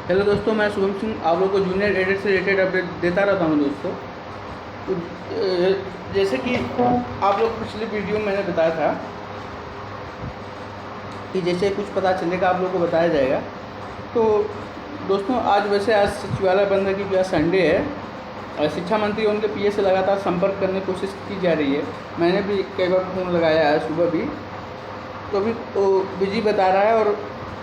Hello दोस्तों, मैं शुभम सिंह आप लोगों को जूनियर एडिट से रिलेटेड अपडेट देता रहता हूं दोस्तों। तो जैसे कि आप लोग पिछले वीडियो में मैंने बताया था कि जैसे कुछ पता चलेगा आप लोगों को बताया जाएगा। तो दोस्तों आज सचिवालय बंद है क्योंकि आज संडे है और शिक्षा मंत्री और उनके पीए से लगातार संपर्क करने की कोशिश की जा रही है। मैंने भी कई बार फ़ोन लगाया है सुबह भी, तो अभी वो बिजी बता रहा है। और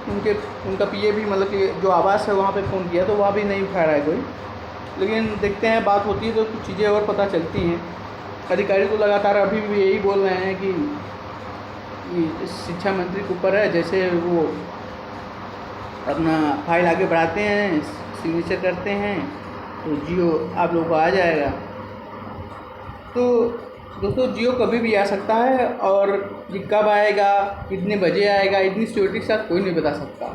उनका पीए भी मतलब कि जो आवास है वहाँ पे फ़ोन किया तो वहाँ भी नहीं उठा रहा है कोई। लेकिन देखते हैं, बात होती है तो कुछ चीज़ें और पता चलती हैं। अधिकारी तो लगातार अभी भी यही बोल रहे हैं कि शिक्षा मंत्री के ऊपर है, जैसे वो अपना फाइल आगे बढ़ाते हैं, सिग्नेचर करते हैं तो जियो आप लोगों को आ जाएगा। तो दोस्तों जियो कभी भी आ सकता है और ये कब आएगा, कितने बजे आएगा, इतनी सिक्योरिटी के साथ कोई नहीं बता सकता।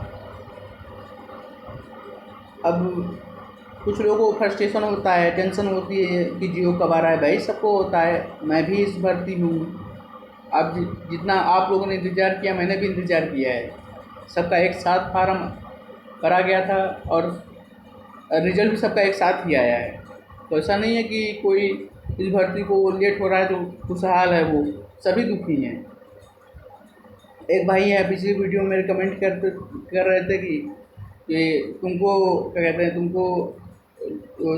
अब कुछ लोगों को फ्रस्ट्रेशन होता है, टेंशन होती है कि जियो कब आ रहा है। भाई सबको होता है, मैं भी इस भर्ती हूँ। अब जितना आप लोगों ने इंतज़ार किया मैंने भी इंतज़ार किया है। सबका एक साथ फार्म भरा गया था और रिजल्ट भी सबका एक साथ ही आया है। तो ऐसा नहीं है कि कोई इस भर्ती को लेट हो रहा है तो खुशहाल है, वो सभी दुखी हैं। एक भाई है पिछली वीडियो में कमेंट कर रहे थे कि तुमको क्या कहते हैं,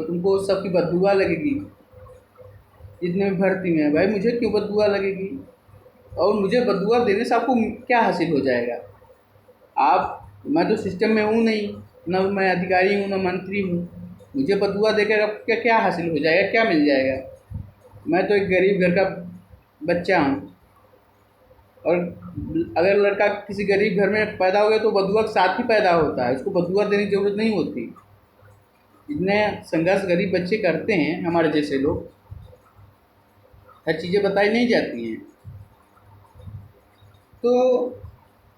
तुमको सबकी बददुआ लगेगी जितने भी भर्ती में है। भाई मुझे क्यों बददुआ लगेगी? और मुझे बददुआ देने से आपको क्या हासिल हो जाएगा? मैं तो सिस्टम में हूँ नहीं, न मैं अधिकारी हूँ न मंत्री हूँ। मुझे बददुआ देकर अब क्या हासिल हो जाएगा, क्या मिल जाएगा? मैं तो एक गरीब घर का बच्चा हूँ। और अगर लड़का किसी गरीब घर में पैदा हो गया तो बददुआ के साथ ही पैदा होता है, उसको बददुआ देने की ज़रूरत नहीं होती। इतने संघर्ष गरीब बच्चे करते हैं हमारे जैसे लोग, हर चीज़ें बताई नहीं जाती हैं। तो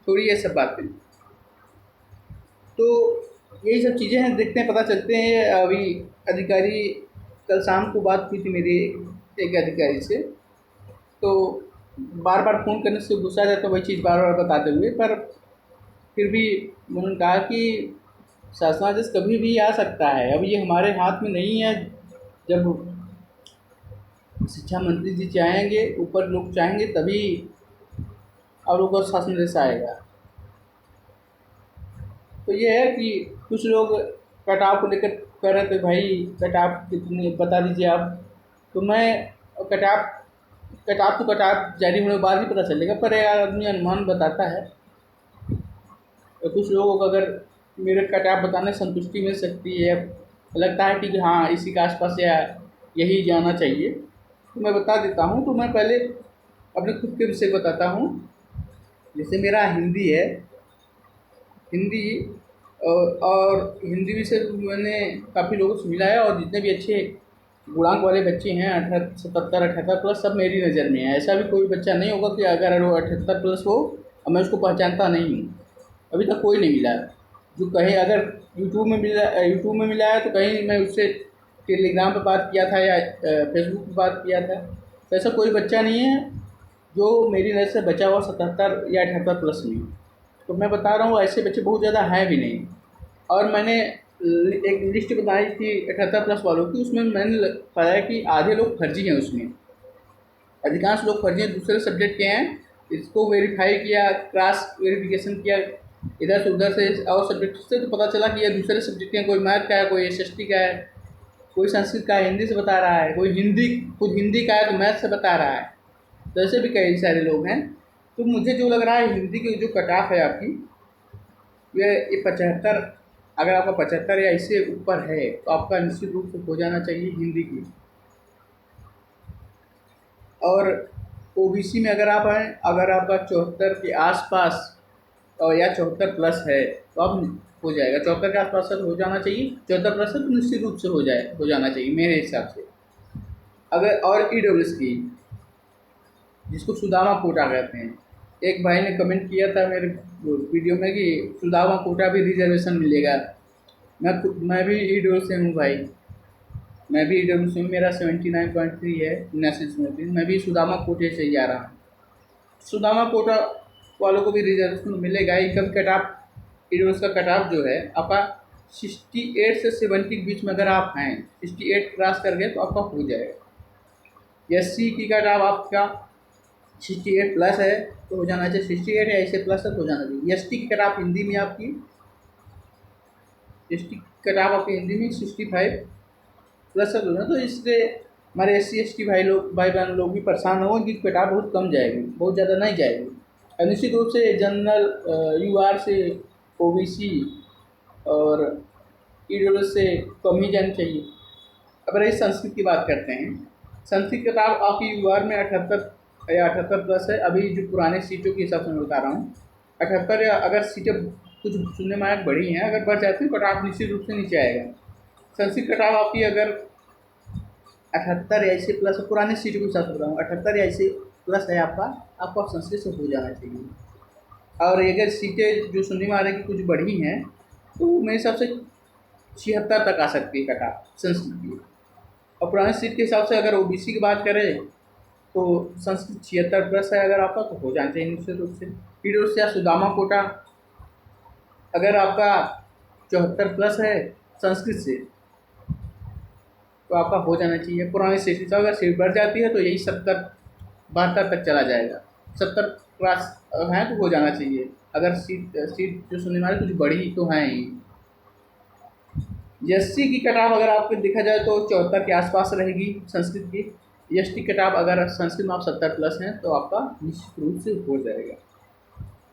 थोड़ी ये सब बातें, तो यही सब चीज़ें हैं, देखते हैं पता चलते हैं। अभी अधिकारी, कल शाम को बात हुई थी मेरी एक अधिकारी से, तो बार बार फ़ोन करने से गुस्सा आ जाता है वही चीज़ बार बार बताते हुए। पर फिर भी उन्होंने कहा कि शासनादेश कभी भी आ सकता है, अब ये हमारे हाथ में नहीं है। जब शिक्षा मंत्री जी चाहेंगे, ऊपर लोग चाहेंगे, तभी आप लोगों को शासनादेश आएगा। तो ये है कि कुछ लोग कटाव को लेकर कह रहे थे, भाई कटाव कितने बता दीजिए आप। तो मैं कटाव कटाव जारी होने के बाद ही पता चलेगा, पर यार आदमी अनुमान बताता है। तो कुछ लोगों को अगर मेरे कटाव बताने से संतुष्टि मिल सकती है, लगता है कि हाँ इसी के आसपास या यही जाना चाहिए, तो मैं बता देता हूँ। तो मैं पहले अपने खुद के विषय बताता हूँ। जैसे मेरा हिंदी है, हिंदी और हिंदी विषय मैंने काफ़ी लोगों से मिला है, और जितने भी अच्छे गुणांक वाले बच्चे हैं 77 78 प्लस, सब मेरी नज़र में है। ऐसा भी कोई बच्चा नहीं होगा कि अगर वो 78 प्लस हो और मैं उसको पहचानता नहीं हूँ। अभी तक कोई नहीं मिला जो कहे। अगर यूट्यूब में मिला है तो कहीं मैं उससे टेलीग्राम पे बात किया था या फेसबुक पे बात किया था। तो ऐसा कोई बच्चा नहीं है जो मेरी नज़र से बचा हुआ 77 या 78 प्लस में। तो मैं बता रहा हूँ ऐसे बच्चे बहुत ज़्यादा हैं भी नहीं। और मैंने एक लिस्ट बनाई थी 78 प्लस वालों की, उसमें मैंने पाया कि आधे लोग फर्जी हैं, उसमें अधिकांश लोग फर्जी हैं, दूसरे सब्जेक्ट के हैं। इसको वेरीफाई किया, क्रॉस वेरिफिकेशन किया इधर से उधर से और सब्जेक्ट से, तो पता चला कि ये दूसरे सब्जेक्ट के हैं। कोई मैथ का है, कोई एसएसटी का है, कोई संस्कृत का है हिंदी से बता रहा है, कोई खुद हिंदी का है तो मैथ से बता रहा है। तो ऐसे भी कई सारे लोग हैं। तो मुझे जो लग रहा है हिंदी की जो कट ऑफ है आपकी, ये 75, अगर आपका 75 या इससे ऊपर है तो आपका निश्चित रूप से हो जाना चाहिए हिंदी की। और ओबीसी में अगर आप हैं, अगर आपका 74 के आसपास और या 74 प्लस है तो आप हो जाएगा। 74 के आसपास से हो जाना चाहिए, 74 प्लस है तो निश्चित रूप से हो जाना चाहिए मेरे हिसाब से। अगर और ईडब्ल्यूएस की, जिसको सुदामा कोटा कहते हैं, एक भाई ने कमेंट किया था मेरे वीडियो में कि सुदामा कोटा भी रिजर्वेशन मिलेगा। मैं भी ईडब्ल्यूएस से हूँ भाई, मैं भी ईडब्ल्यूएस में मेरा 79.3 है, 79 मैं भी सुदामा कोटे से ही आ रहा हूँ। सुदामा कोटा वालों को भी रिजर्वेशन मिलेगा ही। कम कट ऑफ ईडब्ल्यूएस का कट ऑफ जो है आपका 68 से 70 के बीच में अगर आप हैं, 68 क्रॉस कर गए तो आपका हो जाएगा। SC की कटाव आपका 68 प्लस है तो हो जाना चाहिए, 68 है ऐसे प्लस है तो हो जाना चाहिए। ST की कटाव हिंदी में आपकी, ST की कटाव आपकी हिंदी में 65 प्लस है तो इसलिए हमारे SC ST भाई बहन लोग भी परेशान हो, उनकी कटाव बहुत कम जाएगी, बहुत ज़्यादा नहीं जाएगी। और निश्चित रूप से जनरल UR से OBC और EWS से कम ही जानी चाहिए। अगर इस संस्कृत की बात करते हैं, संस्कृत किताब आपकी UR में 78 या 78 प्लस है। अभी जो पुराने सीटों के हिसाब से मैं बता रहा हूँ 78, या अगर सीटें कुछ सुनने में आया बढ़ी हैं, अगर बढ़ जाती है कटाव निश्चित रूप से नीचे आएगा। संस्कृत कटाव आपकी अगर 78 या इससे प्लस, पुराने सीटों के हिसाब से बता रहा हूँ 78 या इससे प्लस है आपका संस्कृत से हो जाना चाहिए। और अगर सीटें जो सुनने में आ रही है कि कुछ बढ़ी हैं तो मेरे हिसाब से 76 तक आ सकती है कटाव संस्कृत की। और पुराने सीट के हिसाब से अगर OBC की बात करें तो संस्कृत 76 प्लस है अगर आपका तो हो जाना चाहिए निश्चित रूप से। EWS या सुदामा कोटा अगर आपका 74 प्लस है संस्कृत से तो आपका हो जाना चाहिए। पुराने सीट से अगर सीट बढ़ जाती है तो यही 70-72 तक चला जाएगा। 70 क्लास है तो हो जाना चाहिए। अगर सीट जो सुनने में आ रही कुछ बढ़ी तो हैं ही। SC की कटाव अगर आपको देखा जाए तो 74 के आसपास रहेगी संस्कृत की। ST कटाव अगर संस्कृत में आप 70 प्लस हैं तो आपका निश्चित रूप से हो जाएगा।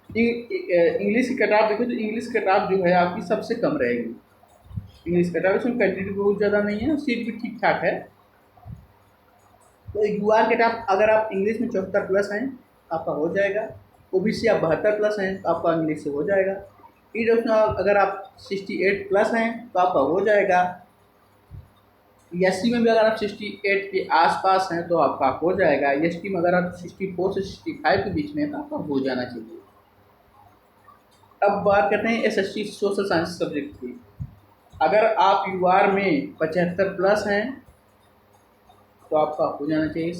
इंग्लिश की कटाव देखो तो इंग्लिश कटाव जो है आपकी सबसे कम रहेगी। इंग्लिश कटाव इसमें क्वान्टिटी बहुत ज़्यादा नहीं है, सीट भी ठीक ठाक है। तो UR कटाव अगर आप इंग्लिश में 74 प्लस हैं आपका हो जाएगा। OBC आप 72 प्लस हैं तो आपका इंग्लिश से हो जाएगा। EWS अगर आप 68 प्लस हैं तो आपका हो जाएगा। SC में भी अगर आप 68 के आसपास हैं तो आपका हो जाएगा। ST में अगर आप 64 से 65 के बीच में हैं तो आपका हो जाना चाहिए। अब बात करते हैं SST सोशल साइंस सब्जेक्ट की। अगर आप UR में 75 प्लस हैं तो आपका हो जाना चाहिए।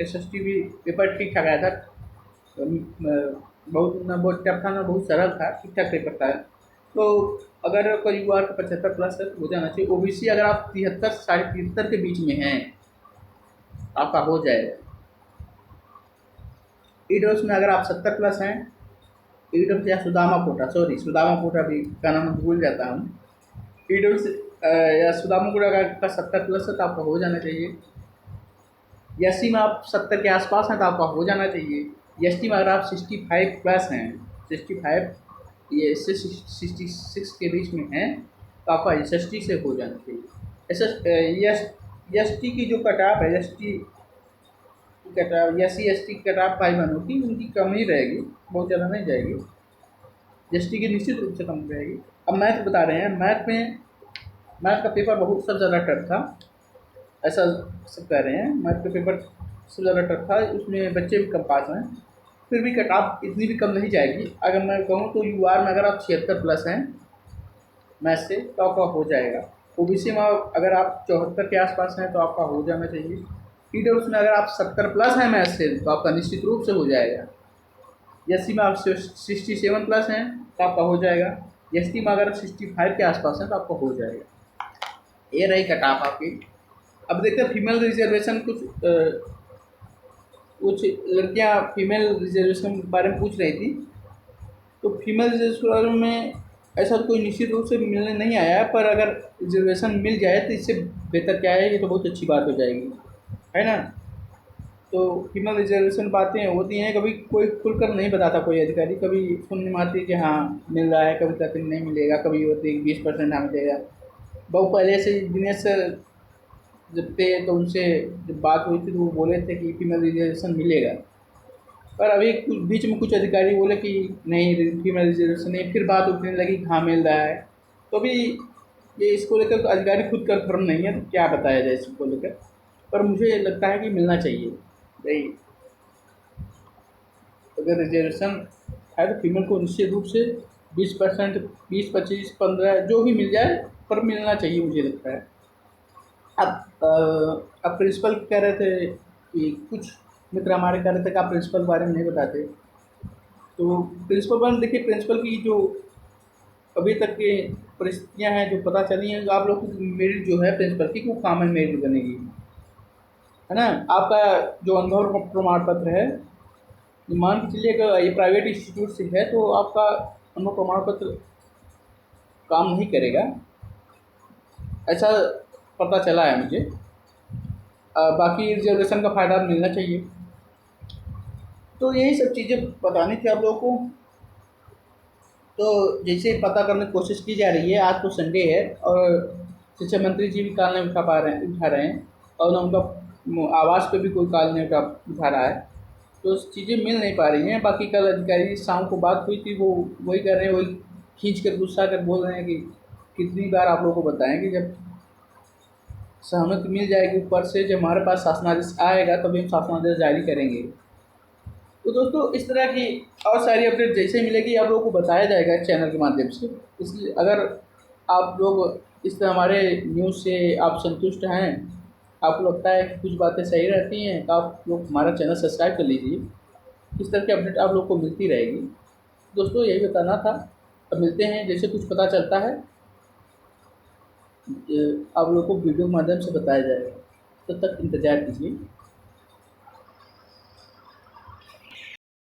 SST भी पेपर ठीक ठाक आया था, बहुत टफ था ना, बहुत सरल था, ठीक ठाक पेपर था। तो अगर कोई UR का 75 प्लस है तो हो जाना चाहिए। OBC अगर आप 73 73.5 के बीच में हैं आपका हो जाएगा। EWS में अगर आप 70 प्लस हैं, EWS या सुदामा कोटा भी का नाम भूल जाता हूँ। EWS या सुदामा कोटा का 70 प्लस है तो आपका हो जाना चाहिए। SC में आप 70 के आसपास हैं तो आपका हो जाना चाहिए। ST में अगर आप 65 प्लस हैं, 65 ये इससे 66 के बीच में हैं तो आपका SST से हो जाना चाहिए। ST की जो कटाव है, ST कटाव SC ST कटाव भाई बहनों की उनकी कम ही रहेगी, बहुत ज़्यादा नहीं जाएगी। ST की निश्चित रूप से कम रहेगी। अब मैथ बता रहे हैं, मैथ का पेपर बहुत सबसे ज़्यादा टफ था, ऐसा सब कह रहे हैं। मैथ का पेपर सबसे ज़्यादा टफ था, उसमें बच्चे भी कम पास हैं, फिर भी कटाव इतनी भी कम नहीं जाएगी। अगर मैं कहूँ तो UR में अगर आप 76 प्लस हैं मैथ से तो आपका हो जाएगा। OBC में अगर आप 74 के आसपास हैं तो आपका हो जाना चाहिए। EWS में अगर आप 70 प्लस हैं मैथ से तो आपका निश्चित रूप से हो जाएगा। SC में आप 67 प्लस हैं तो आपका हो जाएगा। ST में अगर 65 के आसपास हैं तो आपका हो जाएगा। ये रही कटाव आपकी। अब देखते हैं फीमेल रिजर्वेशन। कुछ लड़कियां फीमेल रिजर्वेशन के बारे में पूछ रही थी, तो फीमेल रिजर्वेशन में ऐसा कोई निश्चित रूप से मिलने नहीं आया है, पर अगर रिजर्वेशन मिल जाए तो इससे बेहतर क्या है, ये तो बहुत अच्छी बात हो जाएगी, है ना। तो फीमेल रिजर्वेशन बातें होती हैं, कभी कोई खुलकर नहीं बताता कोई अधिकारी, कभी सुनने में आती है कि हाँ मिल रहा है, कभी कहते नहीं मिलेगा, कभी होती है 20% ना मिलेगा। बहुत पहले से दिनेश सर जब थे तो उनसे जब बात हुई थी तो वो बोले थे कि फीमेल रिजर्वेशन मिलेगा, पर अभी कुछ बीच में कुछ अधिकारी बोले कि नहीं फीमेल रिजर्वेशन नहीं, फिर बात उठने लगी हाँ मिल रहा है। तो अभी ये इसको लेकर तो अधिकारी खुद कन्फर्म नहीं है, तो क्या बताया जाए इसको लेकर, पर मुझे लगता है कि मिलना चाहिए भाई। अगर रिजर्वेशन है तो फीमेल को निश्चित रूप से 20%, 20, 25, 15 जो भी मिल जाए पर मिलना चाहिए, मुझे लगता है। अब प्रिंसिपल कह रहे थे कि कुछ मित्र हमारे कह रहे थे कि आप प्रिंसिपल के बारे में नहीं बताते, तो प्रिंसिपल देखिए, प्रिंसिपल की जो अभी तक की परिस्थितियाँ हैं जो पता चली हैं, आप लोग की मेरिट जो है प्रिंसिपल की, वो कॉमन मेरिट बनेगी, है ना। आपका जो अनुभव प्रमाण पत्र है, मान के चलिए अगर ये प्राइवेट इंस्टीट्यूट से है तो आपका अनुभव प्रमाण पत्र काम नहीं करेगा, ऐसा पता चला है मुझे। बाकी रिजर्वेशन का फ़ायदा मिलना चाहिए। तो यही सब चीज़ें बतानी थी आप लोगों को। तो जैसे पता करने की कोशिश की जा रही है, आज तो संडे है और शिक्षा मंत्री जी भी कॉल नहीं उठा रहे हैं, और ना उनका आवास पे भी कोई कॉल नहीं उठा रहा है, तो चीज़ें मिल नहीं पा रही हैं। बाकी कल अधिकारी शाम को बात हुई थी, वो वही कर रहे हैं, वही खींच कर गुस्सा कर बोल रहे हैं कि कितनी बार आप लोगों को बताएं कि जब सहमति मिल जाएगी ऊपर से, जब हमारे पास शासनादेश आएगा तभी हम शासनादेश जारी करेंगे। तो दोस्तों इस तरह की और सारी अपडेट जैसे मिलेगी आप लोगों को बताया जाएगा इस चैनल के माध्यम से। इसलिए अगर आप लोग इस तरह हमारे न्यूज़ से आप संतुष्ट हैं, आपको लगता है कि कुछ बातें सही रहती हैं, तो आप लोग हमारा चैनल सब्सक्राइब कर लीजिए। इस तरह की अपडेट आप लोग को मिलती रहेगी। दोस्तों यही बताना था। अब मिलते हैं, जैसे कुछ पता चलता है आप लोग को वीडियो के माध्यम से बताया जाएगा। तब तक इंतज़ार कीजिए।